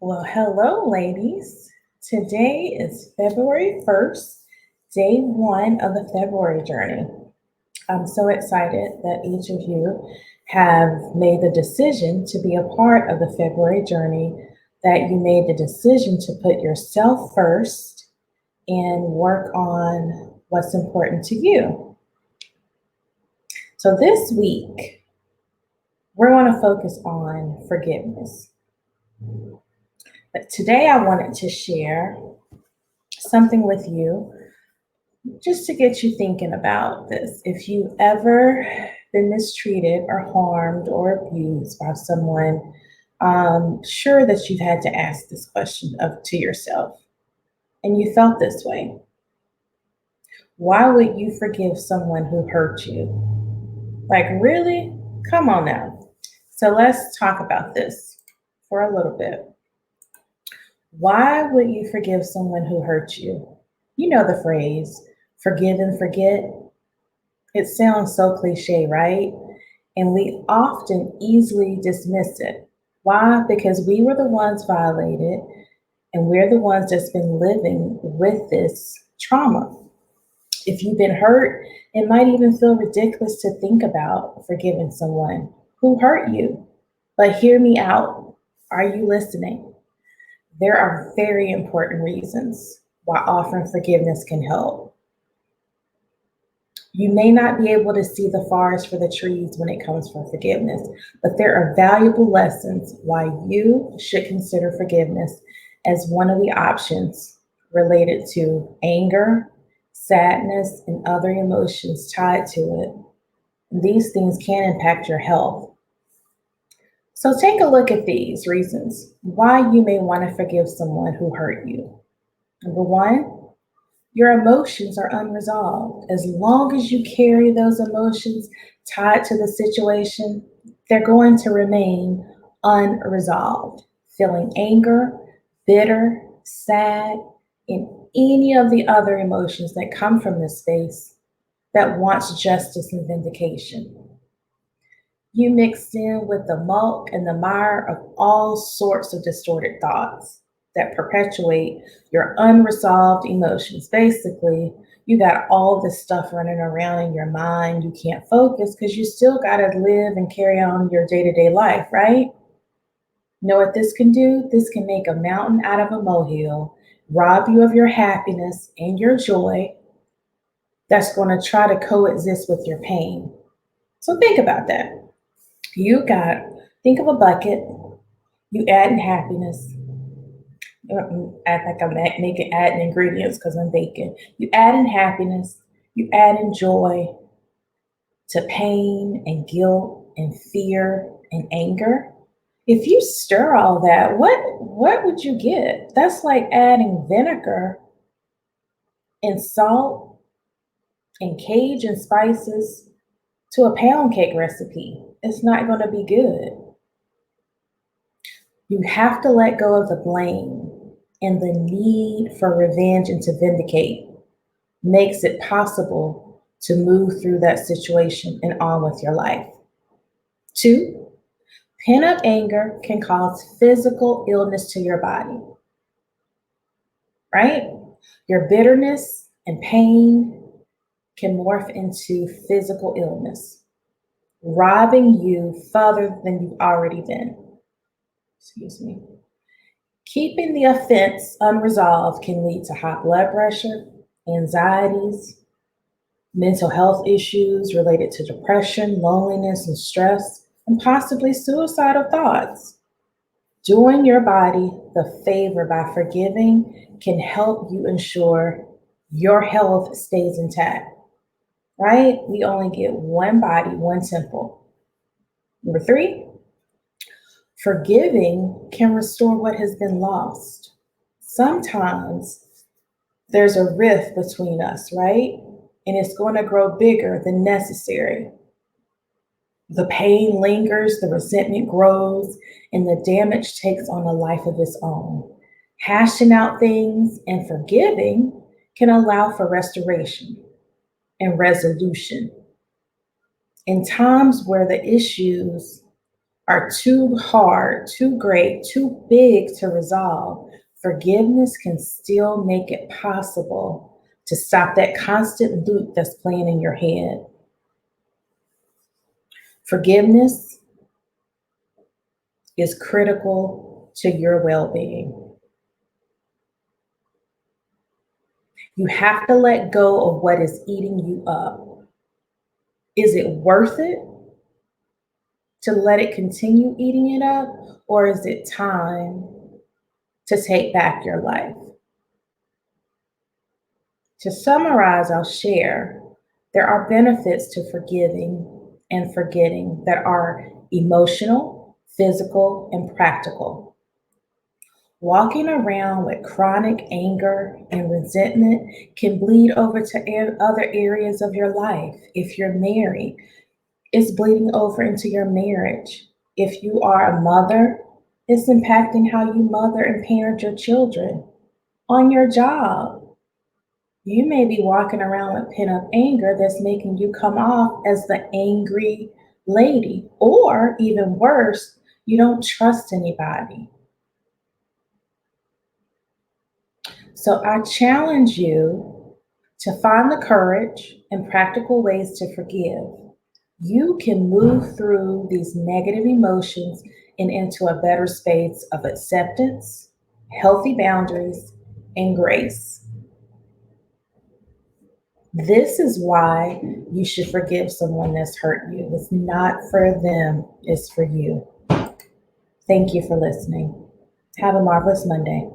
Well, hello, ladies. Today is February 1st, day one of the February journey. I'm so excited that each of you have made the decision to be a part of the February journey, that you made the decision to put yourself first and work on what's important to you. So, this week, we're going to focus on forgiveness. But today, I wanted to share something with you just to get you thinking about this. If you've ever been mistreated or harmed or abused by someone, sure that you've had to ask this question to yourself, and you felt this way. Why would you forgive someone who hurt you? Like, really? Come on now. So let's talk about this for a little bit. Why would you forgive someone who hurt you? You know the phrase, forgive and forget. It sounds so cliche, right? And we often easily dismiss it. Why? Because we were the ones violated, and we're the ones that's been living with this trauma. If you've been hurt, it might even feel ridiculous to think about forgiving someone who hurt you. But hear me out. Are you listening? There are very important reasons why offering forgiveness can help. You may not be able to see the forest for the trees when it comes for forgiveness, but there are valuable lessons why you should consider forgiveness as one of the options related to anger, sadness, and other emotions tied to it. These things can impact your health. So take a look at these reasons why you may want to forgive someone who hurt you. Number one, your emotions are unresolved. As long as you carry those emotions tied to the situation, they're going to remain unresolved. Feeling anger, bitter, sad, and any of the other emotions that come from this space that wants justice and vindication. You mixed in with the muck and the mire of all sorts of distorted thoughts that perpetuate your unresolved emotions. Basically, you got all this stuff running around in your mind. You can't focus because you still got to live and carry on your day to day life, right? Know what this can do? This can make a mountain out of a molehill, rob you of your happiness and your joy that's going to try to coexist with your pain. So think about that. You got, think of a bucket, you add in happiness. Act like I'm making adding ingredients because I'm baking. You add in happiness, you add in joy to pain and guilt and fear and anger. If you stir all that, what would you get? That's like adding vinegar and salt and Cajun spices to a pound cake recipe. It's not going to be good. You have to let go of the blame, and the need for revenge and to vindicate makes it possible to move through that situation and on with your life. Two, pent up anger can cause physical illness to your body, right? Your bitterness and pain can morph into physical illness, robbing you further than you've already been. Excuse me. Keeping the offense unresolved can lead to high blood pressure, anxieties, mental health issues related to depression, loneliness, and stress, and possibly suicidal thoughts. Doing your body the favor by forgiving can help you ensure your health stays intact, right? We only get one body, one temple. Number three, forgiving can restore what has been lost. Sometimes there's a rift between us, right? And it's going to grow bigger than necessary. The pain lingers, the resentment grows, and the damage takes on a life of its own. Hashing out things and forgiving can allow for restoration and resolution. In times where the issues are too hard, too great, too big to resolve, forgiveness can still make it possible to stop that constant loop that's playing in your head. Forgiveness is critical to your well being. You have to let go of what is eating you up. Is it worth it to let it continue eating it up, or is it time to take back your life? To summarize, I'll share there are benefits to forgiving and forgetting that are emotional, physical, and practical. Walking around with chronic anger and resentment can bleed over to other areas of your life. If you're married, it's bleeding over into your marriage. If you are a mother, it's impacting how you mother and parent your children. On your job, you may be walking around with pent up anger that's making you come off as the angry lady, or even worse, you don't trust anybody. So I challenge you to find the courage and practical ways to forgive. You can move through these negative emotions and into a better space of acceptance, healthy boundaries, and grace. This is why you should forgive someone that's hurt you. It's not for them, it's for you. Thank you for listening. Have a marvelous Monday.